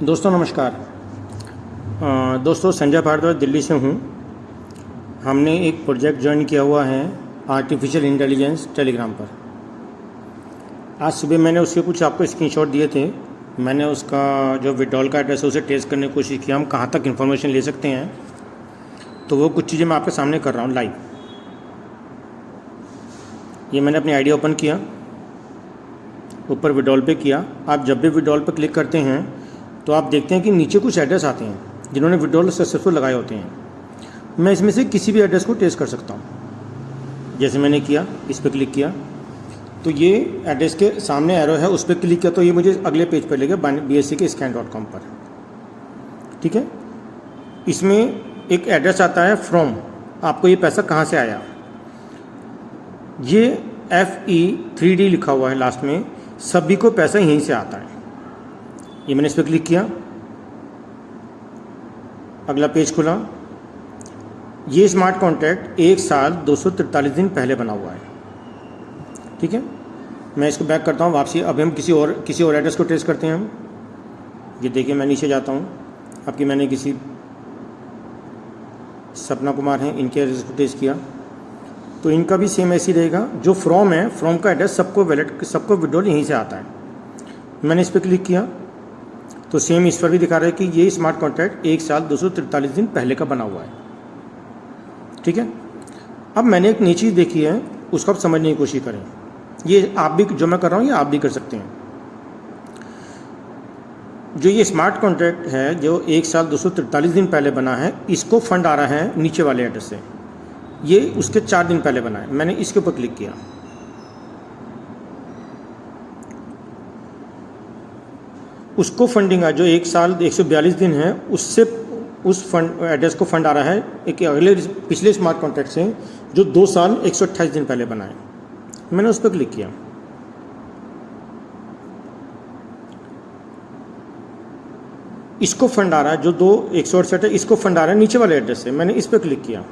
दोस्तों नमस्कार। दोस्तों संजय भारद्वाज दिल्ली से हूँ। हमने एक प्रोजेक्ट ज्वाइन किया हुआ है आर्टिफिशियल इंटेलिजेंस टेलीग्राम पर। आज सुबह मैंने उसके कुछ आपको स्क्रीनशॉट दिए थे। मैंने उसका जो विड्रॉल का एड्रेस है उसे टेस्ट करने की कोशिश की, हम कहाँ तक इन्फॉर्मेशन ले सकते हैं। तो वो कुछ चीज़ें मैं आपके सामने कर रहा हूँ लाइव। ये मैंने अपनी आईडी ओपन किया, ऊपर विड्रॉल पे किया। आप जब भी विड्रॉल पर क्लिक करते हैं तो आप देखते हैं कि नीचे कुछ एड्रेस आते हैं जिन्होंने विड्रॉल सक्सेसफुल लगाए होते हैं। मैं इसमें से किसी भी एड्रेस को टेस्ट कर सकता हूँ। जैसे मैंने किया, इस पर क्लिक किया तो ये एड्रेस के सामने एरो है, उस पर क्लिक किया तो ये मुझे अगले पेज पर ले गया BSc के scan.com पर। ठीक है, इसमें एक एड्रेस आता है फ्रॉम, आपको ये पैसा कहाँ से आया। ये FE3D लिखा हुआ है लास्ट में, सभी को पैसा यहीं से आता है। ये मैंने इस पर क्लिक किया, अगला पेज खुला। ये स्मार्ट कॉन्ट्रैक्ट 1 साल 243 दिन पहले बना हुआ है। ठीक है, मैं इसको बैक करता हूँ वापसी। अब हम किसी और एड्रेस को टेस्ट करते हैं। हम ये देखिए, मैं नीचे जाता हूँ। आपकी मैंने किसी सपना कुमार हैं, इनके एड्रेस को टेस्ट किया तो इनका भी सेम ऐसी रहेगा। जो फ्रॉम है, फ्रॉम का एड्रेस सबको विड्रॉल यहीं से आता है। मैंने इस पर क्लिक किया तो सेम इस पर भी दिखा रहा है कि ये स्मार्ट कॉन्ट्रैक्ट 1 साल 243 दिन पहले का बना हुआ है। ठीक है, अब मैंने एक नई चीज़ देखी है, उसको आप समझने की कोशिश करें। ये आप भी, जो मैं कर रहा हूँ ये आप भी कर सकते हैं। जो ये स्मार्ट कॉन्ट्रैक्ट है जो 1 साल 243 दिन पहले बना है, इसको फंड आ रहा है नीचे वाले एड्रेस से। ये उसके 4 दिन पहले बना है। मैंने इसके ऊपर क्लिक किया, उसको फंडिंग आ जो 1 साल 142 दिन है, उससे उस फंड एड्रेस को फंड आ रहा है एक पिछले स्मार्ट कॉन्ट्रैक्ट से जो 2 साल 128 दिन पहले बना है। मैंने उस पर क्लिक किया, इसको फंड आ रहा है जो 168 है, इसको फंड आ रहा है नीचे वाले एड्रेस से। मैंने इस पर क्लिक किया,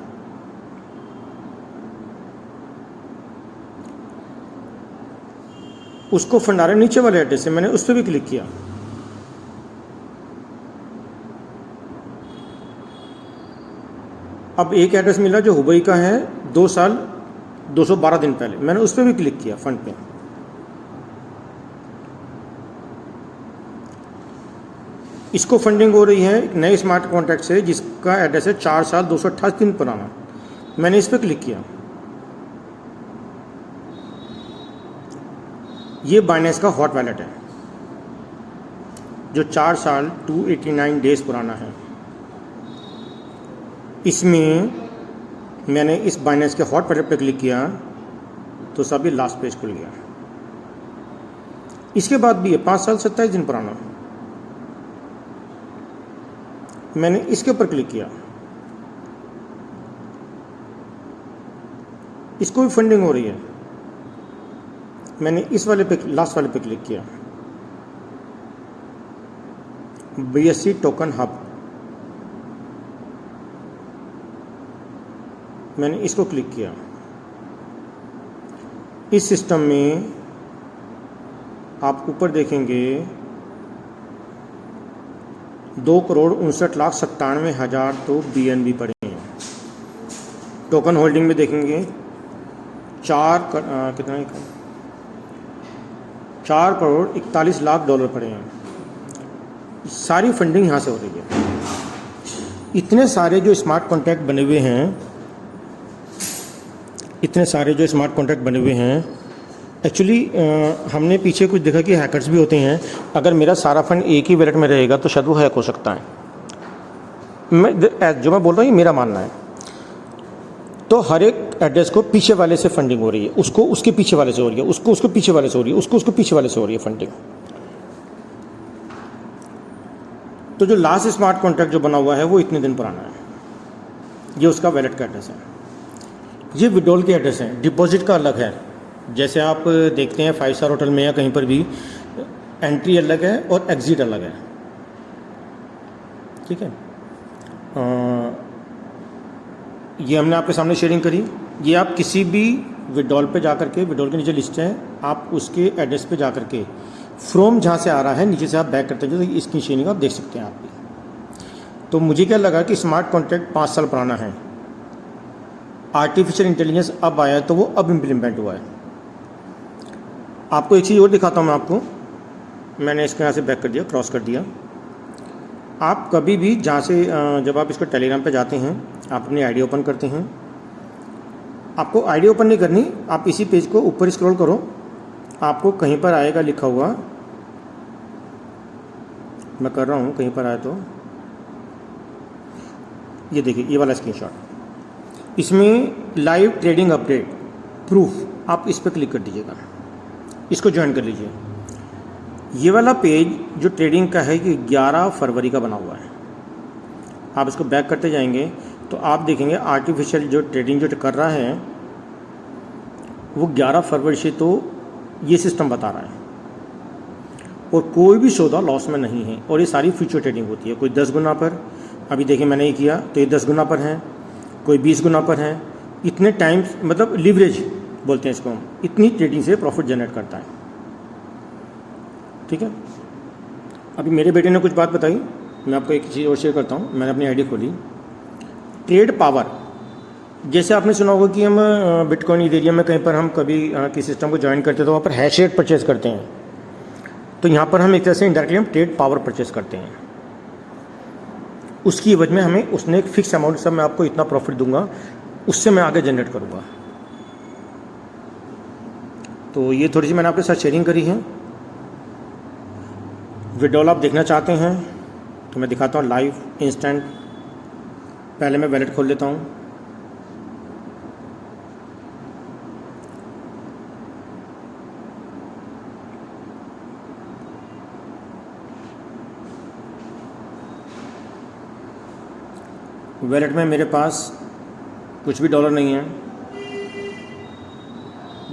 उसको फंड आ रहा है नीचे वाले एड्रेस से। मैंने उस पर भी क्लिक किया, अब एक एड्रेस मिला जो हुबई का है 2 साल 212 दिन पहले। मैंने उस पर भी क्लिक किया, फंड पे। इसको फंडिंग हो रही है एक नए स्मार्ट कॉन्ट्रैक्ट से जिसका एड्रेस है 4 साल 228 दिन पुराना। मैंने इस पर क्लिक किया, ये बाइनेंस का हॉट वैलेट है जो 4 साल 289 डेज पुराना है। इसमें मैंने इस बाइनेंस के हॉट वैलेट पे क्लिक किया तो सभी लास्ट पेज खुल गया। इसके बाद भी है 5 साल 27 दिन पुराना। मैंने इसके ऊपर क्लिक किया, इसको भी फंडिंग हो रही है। मैंने इस वाले पे, लास्ट वाले पे क्लिक किया, BSc टोकन हब। मैंने इसको क्लिक किया। इस सिस्टम में आप ऊपर देखेंगे 2,59,97,000 तो BNB पड़े हैं। टोकन होल्डिंग में देखेंगे 4,41,00,000 पड़े हैं। सारी फंडिंग यहाँ से हो रही है। इतने सारे जो स्मार्ट कॉन्ट्रैक्ट बने हुए हैं, एक्चुअली हमने पीछे कुछ देखा कि हैकर्स भी होते हैं। अगर मेरा सारा फंड एक ही वैलेट में रहेगा तो शायद वो हैक हो सकता है। जो मैं बोल रहा हूँ ये मेरा मानना है। तो हर एक एड्रेस को पीछे वाले से फंडिंग हो रही है, उसको उसके पीछे वाले से हो रही है, उसको पीछे वाले से हो रही है, उसको पीछे वाले से हो रही है फंडिंग। तो जो लास्ट स्मार्ट कॉन्ट्रैक्ट जो बना हुआ है वो इतने दिन पुराना है। ये उसका वैलेट का एड्रेस है। ये विड्रॉल के एड्रेस हैं। डिपॉजिट का अलग है। जैसे आप देखते हैं 5 स्टार होटल में या कहीं पर भी, एंट्री अलग है और एग्ज़िट अलग है। ठीक है, ये हमने आपके सामने शेयरिंग करी। ये आप किसी भी विड्रॉल पे जा कर के, विड्रॉल के नीचे लिस्ट है, आप उसके एड्रेस पे जा कर के फ्रॉम जहाँ से आ रहा है नीचे से आप बैक करते जाओ, इसकी शेयरिंग आप देख सकते हैं आप भी। तो मुझे क्या लगा कि स्मार्ट कॉन्ट्रैक्ट 5 साल पुराना है, आर्टिफिशियल इंटेलिजेंस अब आया है तो वो अब इम्प्लीमेंट हुआ है। आपको एक चीज़ और दिखाता हूँ मैं आपको। मैंने इसके यहाँ से बैक कर दिया, क्रॉस कर दिया। आप कभी भी जहाँ से जब आप इसको टेलीग्राम पे जाते हैं, आप अपनी आईडी ओपन करते हैं, आपको आईडी ओपन नहीं करनी, आप इसी पेज को ऊपर स्क्रॉल करो, आपको कहीं पर आएगा लिखा हुआ, मैं कर रहा हूँ कहीं पर आया तो ये देखिए ये वाला स्क्रीनशॉट, इसमें लाइव ट्रेडिंग अपडेट प्रूफ, आप इस पर क्लिक कर दीजिएगा, इसको ज्वाइन कर लीजिए। ये वाला पेज जो ट्रेडिंग का है ये 11 फरवरी का बना हुआ है। आप इसको बैक करते जाएंगे तो आप देखेंगे आर्टिफिशियल जो ट्रेडिंग जो कर रहा है वो 11 फरवरी से तो ये सिस्टम बता रहा है, और कोई भी सौदा लॉस में नहीं है, और ये सारी फ्यूचर ट्रेडिंग होती है। कोई 10 गुना पर, अभी देखिए मैंने ये किया तो ये 10 गुना पर है, कोई 20 गुना पर है, इतने टाइम्स, मतलब लीवरेज बोलते हैं इसको हम, इतनी ट्रेडिंग से प्रॉफिट जनरेट करता है। ठीक है, अभी मेरे बेटे ने कुछ बात बताई, मैं आपको एक चीज़ और शेयर करता हूँ। मैंने अपनी आईडी खोली, ट्रेड पावर, जैसे आपने सुना होगा कि हम बिटकॉइन इथेरियम में कहीं पर हम कभी किसी सिस्टम को ज्वाइन करते हैं तो वहाँ पर हैश रेट परचेज करते हैं, तो यहाँ पर हम एक तरह से इंडायरेक्टली हम ट्रेड पावर परचेज करते हैं। उसकी एवज में हमें उसने एक फिक्स अमाउंट, सब मैं आपको इतना प्रॉफिट दूंगा, उससे मैं आगे जनरेट करूँगा। तो ये थोड़ी सी मैंने आपके साथ शेयरिंग करी है। विड्रॉल आप देखना चाहते हैं तो मैं दिखाता हूँ लाइव इंस्टेंट। पहले मैं वैलेट खोल लेता हूँ, वैलेट में मेरे पास कुछ भी डॉलर नहीं है।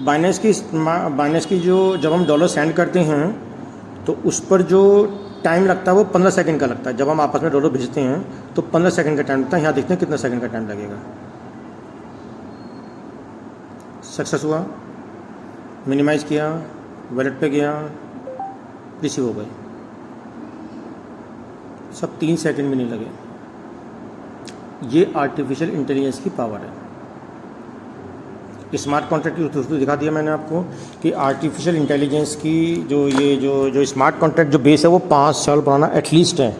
बाइनेंस की जो जब हम डॉलर सेंड करते हैं तो उस पर जो टाइम लगता है वो 15 सेकंड का लगता है। जब हम आपस में डॉलर भेजते हैं तो 15 सेकंड का टाइम लगता है। यहाँ देखते हैं कितना सेकंड का टाइम लगेगा। सक्सेस हुआ, मिनिमाइज़ किया, वैलेट पे गया, रिसीव हो गए, सब 3 सेकंड में नहीं लगे। ये आर्टिफिशियल इंटेलिजेंस की पावर है। स्मार्ट कॉन्ट्रैक्ट की दोस्तों दिखा दिया मैंने आपको कि आर्टिफिशियल इंटेलिजेंस की जो स्मार्ट कॉन्ट्रैक्ट जो बेस है वो 5 साल पुराना एटलीस्ट है,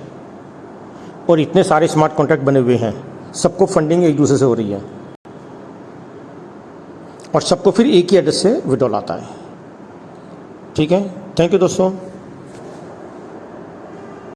और इतने सारे स्मार्ट कॉन्ट्रैक्ट बने हुए हैं, सबको फंडिंग एक दूसरे से हो रही है, और सबको फिर एक ही एड्रेस से विड्रॉल आता है। ठीक है, थैंक यू दोस्तों।